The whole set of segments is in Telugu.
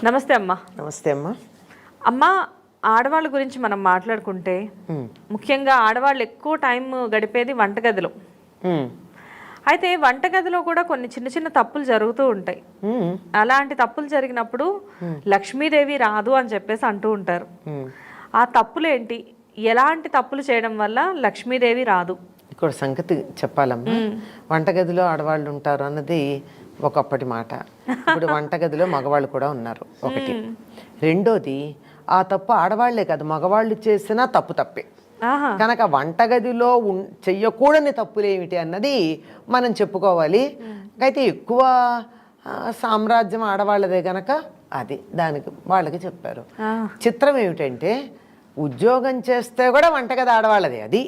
నమస్తే అమ్మా. నమస్తే అమ్మా. అమ్మ, ఆడవాళ్ళ గురించి మనం మాట్లాడుకుంటే ముఖ్యంగా ఆడవాళ్ళు ఎక్కువ టైం గడిపేది వంటగదిలో. అయితే వంటగదిలో కూడా కొన్ని చిన్న చిన్న తప్పులు జరుగుతూ ఉంటాయి. అలాంటి తప్పులు జరిగినప్పుడు లక్ష్మీదేవి రాదు అని చెప్పేసి అంటూ ఉంటారు. ఆ తప్పులు ఏంటి? ఎలాంటి తప్పులు చేయడం వల్ల లక్ష్మీదేవి రాదు? ఇక్కడ సంగతి చెప్పాలమ్మా. వంటగదిలో ఆడవాళ్ళు ఉంటారు అన్నది ఒకప్పటి మాట. ఇప్పుడు వంటగదిలో మగవాళ్ళు కూడా ఉన్నారు, ఒకటి. రెండోది, ఆ తప్పు ఆడవాళ్లే కాదు మగవాళ్ళు చేసినా తప్పే. కనుక వంటగదిలో చెయ్యకూడని తప్పులేమిటి అన్నది మనం చెప్పుకోవాలి. అయితే ఎక్కువ సామ్రాజ్యం ఆడవాళ్ళదే కనుక అది దానికి వాళ్ళకి చెప్పారు. చిత్రం ఏమిటంటే ఉద్యోగం చేస్తే కూడా వంటగది ఆడవాళ్ళదే. అది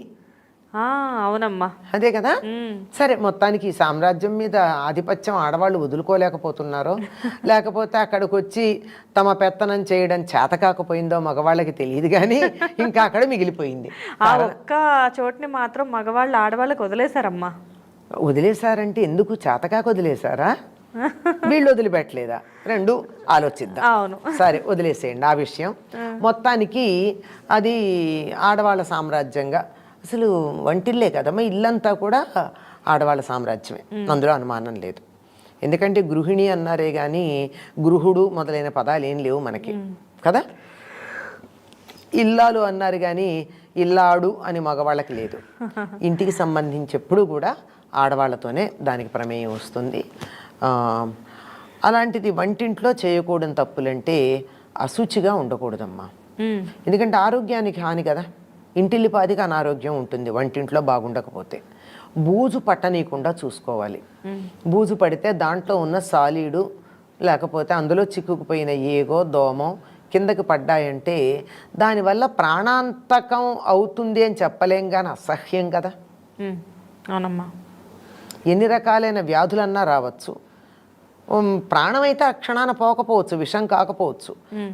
అవునమ్మా, అదే కదా. సరే, మొత్తానికి ఈ సామ్రాజ్యం మీద ఆధిపత్యం ఆడవాళ్ళు వదులుకోలేకపోతున్నారో లేకపోతే అక్కడికి వచ్చి తమ పెత్తనం చేయడం చేత కాకపోయిందో మగవాళ్ళకి తెలియదు, కానీ ఇంకా అక్కడ మిగిలిపోయింది. ఆ ఒక్క చోటుని మాత్రం మగవాళ్ళు ఆడవాళ్ళకి వదిలేశారమ్మా. వదిలేశారంటే ఎందుకు? చేతకాక వదిలేశారా, వీళ్ళు వదిలిపెట్టలేదా? రెండు ఆలోచిద్దాం. అవును, సరే వదిలేసేయండి ఆ విషయం. మొత్తానికి అది ఆడవాళ్ళ సామ్రాజ్యంగా, అసలు వంటిల్లే కదమ్మా, ఇల్లంతా కూడా ఆడవాళ్ళ సామ్రాజ్యమే, అందులో అనుమానం లేదు. ఎందుకంటే గృహిణి అన్నారే కానీ గృహుడు మొదలైన పదాలు ఏం లేవు మనకి కదా. ఇల్లాలు అన్నారు కానీ ఇల్లాడు అని మగవాళ్ళకి లేదు. ఇంటికి సంబంధించి ఎప్పుడు కూడా ఆడవాళ్ళతోనే దానికి ప్రమేయం వస్తుంది. అలాంటిది వంటింట్లో చేయకూడని తప్పులంటే అశుచిగా ఉండకూడదమ్మా. ఎందుకంటే ఆరోగ్యానికి హాని కదా. ఇంటిల్లిపాదికి అనారోగ్యం ఉంటుంది వంటింట్లో బాగుండకపోతే. బూజు పట్టనీయకుండా చూసుకోవాలి. బూజు పడితే దాంట్లో ఉన్న సాలీడు లేకపోతే అందులో చిక్కుకుపోయిన ఏగో దోమో కిందకి పడ్డాయంటే దానివల్ల ప్రాణాంతకం అవుతుంది అని చెప్పలేం, కానీ అసహ్యం కదా. అవునమ్మా, ఎన్ని రకాలైన వ్యాధులన్నా రావచ్చు. ప్రాణమైతే ఆ క్షణాన పోకపోవచ్చు, విషం కాకపోవచ్చు,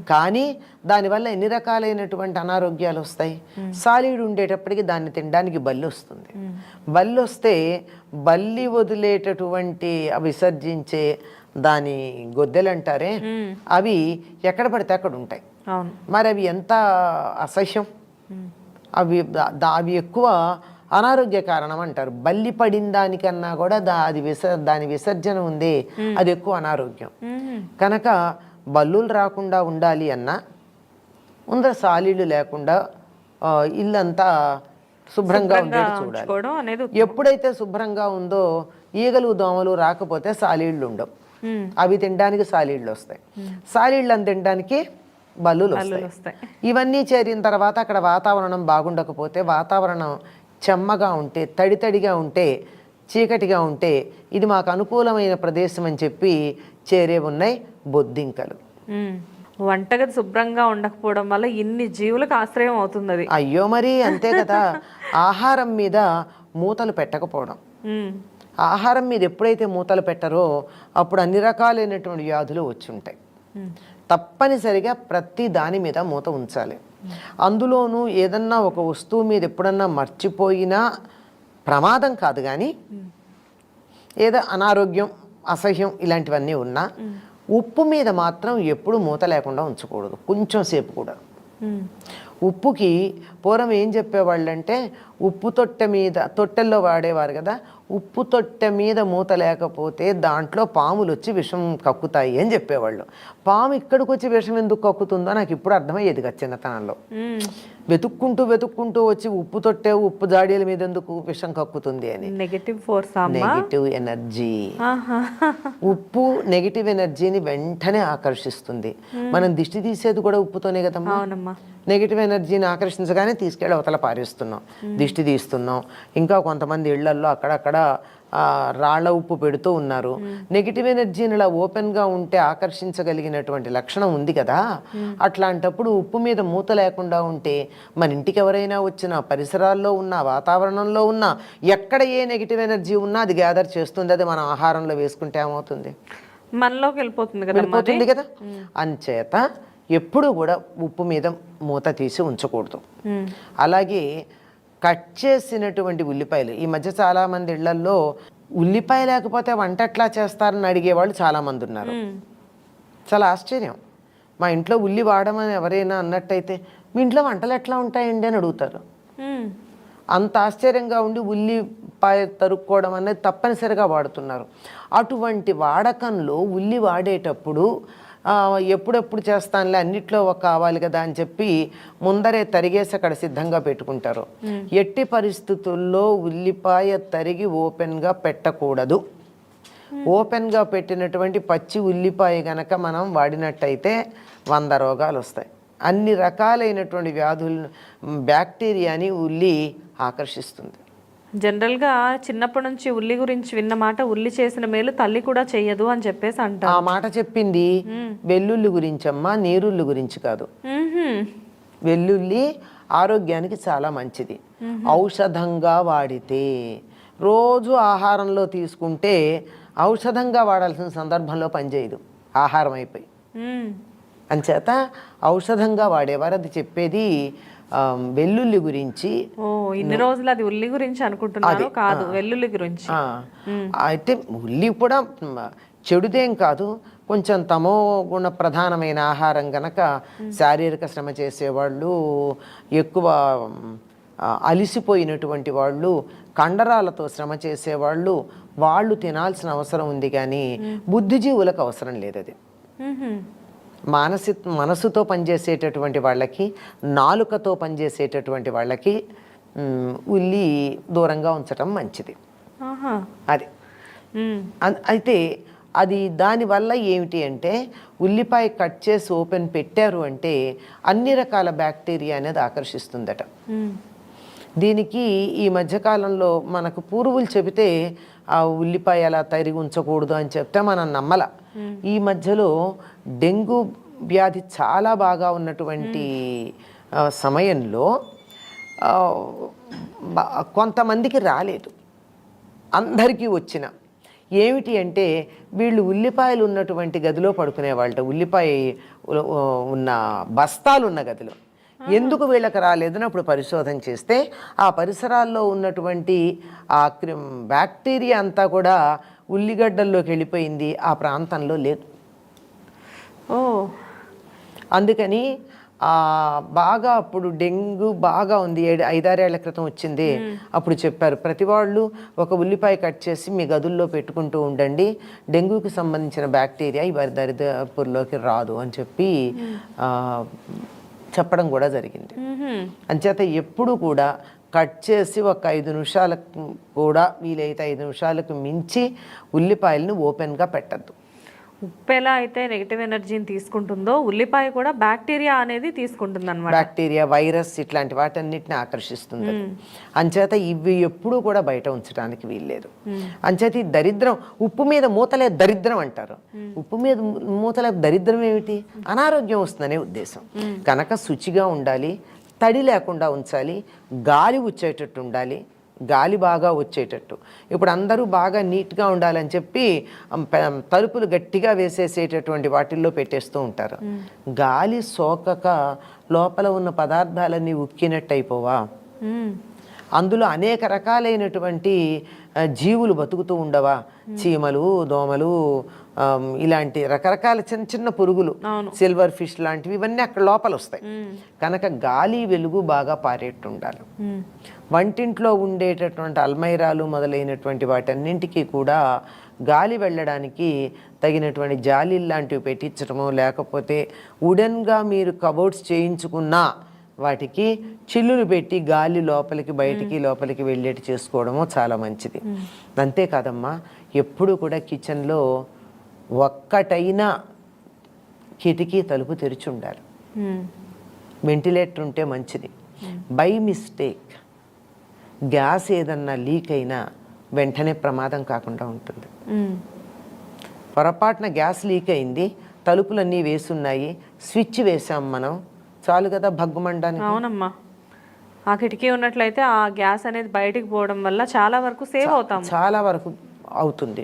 కానీ దానివల్ల ఎన్ని రకాలైనటువంటి అనారోగ్యాలు వస్తాయి. సాలీడు ఉండేటప్పటికి దాన్ని తినడానికి బల్లి వస్తుంది. బల్లి వస్తే బల్లి వదిలేటటువంటి విసర్జించే దాని గొద్దెలు అంటారే, అవి ఎక్కడ పడితే అక్కడ ఉంటాయి. మరి అవి ఎంత అసహ్యం. అవి ఎక్కువ అనారోగ్య కారణం అంటారు. బల్లి పడిన దానికన్నా కూడా దాని విసర్జన ఉంది, అది ఎక్కువ అనారోగ్యం. కనుక బల్లులు రాకుండా ఉండాలి అన్నా ముందర సాలీళ్ళు లేకుండా ఇల్లంతా శుభ్రంగా ఉండేది చూడాలి. ఎప్పుడైతే శుభ్రంగా ఉందో ఈగలు దోమలు రాకపోతే సాలీళ్ళు ఉండవు. అవి తినడానికి సాలీళ్ళు వస్తాయి, సాలీళ్ళని తినడానికి బల్లులు వస్తాయి. ఇవన్నీ చేరిన తర్వాత అక్కడ వాతావరణం బాగుండకపోతే, వాతావరణం చెమ్మగా ఉంటే, తడితడిగా ఉంటే, చీకటిగా ఉంటే ఇది మాకు అనుకూలమైన ప్రదేశం అని చెప్పి చేరే ఉన్నాయి బొద్దింకలు. వంటగది శుభ్రంగా ఉండకపోవడం వల్ల ఇన్ని జీవులకు ఆశ్రయం అవుతుంది అది. అయ్యో, మరి అంతే కదా. ఆహారం మీద మూతలు పెట్టకపోవడం. ఆహారం మీద ఎప్పుడైతే మూతలు పెట్టరో అప్పుడు అన్ని రకాలైనటువంటి వ్యాధులు వచ్చి ఉంటాయి. తప్పనిసరిగా ప్రతి దాని మీద మూత ఉంచాలి. అందులోనూ ఏదన్నా ఒక వస్తువు మీద ఎప్పుడన్నా మర్చిపోయినా ప్రమాదం కాదు, కానీ ఏదో అనారోగ్యం అసహ్యం ఇలాంటివన్నీ ఉన్నా ఉప్పు మీద మాత్రం ఎప్పుడు మూత లేకుండా ఉంచకూడదు, కొంచెం సేపు కూడా. ఉప్పుకి పూర్వం ఏం చెప్పేవాళ్ళంటే ఉప్పు తొట్టెల్లో వాడేవారు కదా, ఉప్పు తొట్టె మీద మూత లేకపోతే దాంట్లో పాములు వచ్చి విషం కక్కుతాయి అని చెప్పేవాళ్ళు. పాము ఇక్కడికి వచ్చి విషం ఎందుకు కక్కుతుందో నాకు ఇప్పుడు అర్థమయ్యేది కదా చిన్నతనంలో. వెతుక్కుంటూ వచ్చి ఉప్పు తొట్టె ఉప్పు జాడీల మీద ఎందుకు విషం కక్కుతుంది అని. Negative energy. ఉప్పు నెగిటివ్ ఎనర్జీని వెంటనే ఆకర్షిస్తుంది. మనం దిష్టి తీసేది కూడా ఉప్పుతోనే కదమ్మా. నెగిటివ్ ఎనర్జీని ఆకర్షించగానే తీసుకెళ్ళి అవతల పారేస్తున్నాం, దిష్టి తీస్తున్నాం. ఇంకా కొంతమంది ఇళ్లల్లో అక్కడక్కడ రాళ్ల ఉప్పు పెడుతూ ఉన్నారు. నెగిటివ్ ఎనర్జీని ఇలా ఓపెన్గా ఉంటే ఆకర్షించగలిగినటువంటి లక్షణం ఉంది కదా. అట్లాంటప్పుడు ఉప్పు మీద మూత లేకుండా ఉంటే మన ఇంటికి ఎవరైనా వచ్చినా, పరిసరాల్లో ఉన్న, వాతావరణంలో ఉన్న, ఎక్కడ ఏ నెగిటివ్ ఎనర్జీ ఉన్నా అది గ్యాదర్ చేస్తుంది. అది మనం ఆహారంలో వేసుకుంటే ఏమవుతుంది, మనలోకి వెళ్ళిపోతుంది కదా. అంచేత ఎప్పుడు కూడా ఉప్పు మీద మూత తీసి ఉంచకూడదు. అలాగే కట్ చేసినటువంటి ఉల్లిపాయలు, ఈ మధ్య చాలామంది ఇళ్లల్లో ఉల్లిపాయ లేకపోతే వంట ఎట్లా చేస్తారని అడిగేవాళ్ళు చాలామంది ఉన్నారు. చాలా ఆశ్చర్యం. మా ఇంట్లో ఉల్లి వాడమని ఎవరైనా అన్నట్టయితే మీ ఇంట్లో వంటలు ఎట్లా ఉంటాయండి అని అడుగుతారు. అంత ఆశ్చర్యంగా ఉండి ఉల్లిపాయ తరుక్కోవడం అనేది తప్పనిసరిగా వాడుతున్నారు. అటువంటి వాడకంలో ఉల్లి వాడేటప్పుడు ఎప్పుడెప్పుడు చేస్తానులే అన్నిట్లో కావాలి కదా అని చెప్పి ముందరే తరిగేసి అక్కడ సిద్ధంగా పెట్టుకుంటారు. ఎట్టి పరిస్థితుల్లో ఉల్లిపాయ తరిగి ఓపెన్గా పెట్టకూడదు. ఓపెన్గా పెట్టినటువంటి పచ్చి ఉల్లిపాయ గనక మనం వాడినట్టయితే 100 రోగాలు వస్తాయి. అన్ని రకాలైనటువంటి వ్యాధులను, బ్యాక్టీరియాని ఉల్లి ఆకర్షిస్తుంది. జనరల్గా చిన్నప్పటి నుంచి ఉల్లి గురించి విన్న మాట, ఉల్లి చేసిన మేలు తల్లి కూడా చెయ్యదు అని చెప్పేసి అంటారు. ఆ మాట చెప్పింది వెల్లుల్లి గురించమ్మా, నీరుల్లి గురించి కాదు. వెల్లుల్లి ఆరోగ్యానికి చాలా మంచిది. ఔషధంగా వాడితే, రోజు ఆహారంలో తీసుకుంటే ఔషధంగా వాడాల్సిన సందర్భంలో పనిచేయదు, ఆహారం అయిపోయి. అంచేత ఔషధంగా వాడేవారు. అది చెప్పేది వెల్లుల్లి గురించి. ఇన్ని రోజులు అది ఉల్లి గురించి అనుకుంటున్నాను, కాదు వెల్లుల్లి గురించి. అయితే ఉల్లి కూడా చెడుదేం కాదు, కొంచెం తమో గుణ ప్రధానమైన ఆహారం గనక శారీరక శ్రమ చేసేవాళ్ళు, ఎక్కువ అలిసిపోయినటువంటి వాళ్ళు, కండరాలతో శ్రమ చేసేవాళ్ళు, వాళ్ళు తినాల్సిన అవసరం ఉంది. కానీ బుద్ధిజీవులకు అవసరం లేదు అది. మనసుతో పనిచేసేటటువంటి వాళ్ళకి, నాలుకతో పనిచేసేటటువంటి వాళ్ళకి ఉల్లి దూరంగా ఉంచటం మంచిది. అది అయితే అది దానివల్ల ఏమిటి అంటే, ఉల్లిపాయ కట్ చేసి ఓపెన్ పెట్టారు అంటే అన్ని రకాల బ్యాక్టీరియా అనేది ఆకర్షిస్తుందట. దీనికి ఈ మధ్యకాలంలో మనకు పూర్వులు చెబితే ఆ ఉల్లిపాయ అలా తరిగి ఉంచకూడదు అని చెప్తే మనం నమ్మల. ఈ మధ్యలో డెంగ్యూ వ్యాధి చాలా బాగా ఉన్నటువంటి సమయంలో కొంతమందికి రాలేదు, అందరికీ వచ్చిన ఏమిటి అంటే, వీళ్ళు ఉల్లిపాయలు ఉన్నటువంటి గదిలో పడుకునేవాళ్ళట. ఉల్లిపాయ ఉన్న బస్తాలు ఉన్న గదిలో. ఎందుకు వీళ్ళకి రాలేదని అప్పుడు పరిశోధన చేస్తే ఆ పరిసరాల్లో ఉన్నటువంటి ఆ బ్యాక్టీరియా అంతా కూడా ఉల్లిగడ్డల్లోకి వెళ్ళిపోయింది, ఆ ప్రాంతంలో లేదు. అందుకని బాగా అప్పుడు డెంగ్యూ బాగా ఉంది, 5-6 ఏళ్ల క్రితం వచ్చింది. అప్పుడు చెప్పారు ప్రతి వాళ్ళు ఒక ఉల్లిపాయ కట్ చేసి మీ గదుల్లో పెట్టుకుంటూ ఉండండి, డెంగ్యూకి సంబంధించిన బ్యాక్టీరియా ఈ దరిదాపుల్లోకి రాదు అని చెప్పి చెప్పడం కూడా జరిగింది. అంచేత ఎప్పుడు కూడా కట్ చేసి ఒక 5 నిమిషాలకు కూడా, వీలైతే 5 నిమిషాలకు మించి ఉల్లిపాయలను ఓపెన్గా పెట్టద్దు. ఉప్పు ఎలా అయితే నెగిటివ్ ఎనర్జీని తీసుకుంటుందో, ఉల్లిపాయ కూడా బ్యాక్టీరియా అనేది తీసుకుంటుంది అన్నమాట. బ్యాక్టీరియా, వైరస్ ఇట్లాంటి వాటన్నిటిని ఆకర్షిస్తుంది. అంచేత ఇవి ఎప్పుడూ కూడా బయట ఉంచడానికి వీల్లేదు. అంచేత ఈ దరిద్రం, ఉప్పు మీద మూతలే దరిద్రం అంటారు. ఉప్పు మీద మూతలే దరిద్రం ఏమిటి? అనారోగ్యం వస్తుందనే ఉద్దేశం. కనుక శుచిగా ఉండాలి, తడి లేకుండా ఉంచాలి, గాలి వచ్చేటట్టు ఉండాలి, గాలి బాగా వచ్చేటట్టు. ఇప్పుడు అందరూ బాగా నీట్గా ఉండాలని చెప్పి తలుపులు గట్టిగా వేసేసేటటువంటి వాటిల్లో పెట్టేస్తూ ఉంటారు. గాలి సోకక లోపల ఉన్న పదార్థాలన్నీ ఉక్కినట్టు అయిపోవా? అందులో అనేక రకాలైనటువంటి జీవులు బతుకుతూ ఉండవా? చీమలు, దోమలు, ఇలాంటి రకరకాల చిన్న చిన్న పురుగులు, సిల్వర్ ఫిష్ లాంటివి, ఇవన్నీ అక్కడ లోపల వస్తాయి. కనుక గాలి వెలుగు బాగా పారేట్టు ఉండాలి. వంటింట్లో ఉండేటటువంటి అల్మైరాలు మొదలైనటువంటి వాటన్నింటికి కూడా గాలి వెళ్ళడానికి తగినటువంటి జాలి లాంటివి పెట్టించడమో, లేకపోతే వుడెన్గా మీరు కబోర్డ్స్ చేయించుకున్నా వాటికి చిల్లులు పెట్టి గాలి లోపలికి బయటికి లోపలికి వెళ్ళేటి చేసుకోవడమో చాలా మంచిది. అంతేకాదమ్మా, ఎప్పుడు కూడా కిచెన్లో ఒక్కటైనా కిటికీ తలుపు తెరిచి ఉండాలి. వెంటిలేటర్ ఉంటే మంచిది. బై మిస్టేక్ గ్యాస్ ఏదన్నా లీక్ అయినా వెంటనే ప్రమాదం కాకుండా ఉంటుంది. పొరపాటున గ్యాస్ లీక్ అయింది, తలుపులన్నీ వేసున్నాయి, స్విచ్ వేసాం మనం, చాలు కదా భగ్గుమండానికి. అవునమ్మా, ఆ కిటికీ ఉన్నట్లయితే ఆ గ్యాస్ అనేది బయటికి పోవడం వల్ల చాలా వరకు సేవ్ అవుతాం, చాలా వరకు అవుతుంది.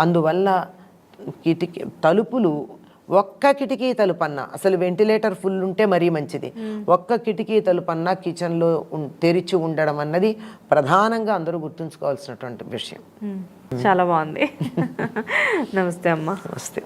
అందువల్ల కిటికీ తలుపులు ఒక్క కిటికీ తలుపన్నా, అసలు వెంటిలేటర్ ఫుల్ ఉంటే మరీ మంచిది, ఒక్క కిటికీ తలుపన్నా కిచెన్లో తెరిచి ఉండడం అన్నది ప్రధానంగా అందరూ గుర్తుంచుకోవాల్సినటువంటి విషయం. చాలా బాగుంది. నమస్తే అమ్మా. నమస్తే.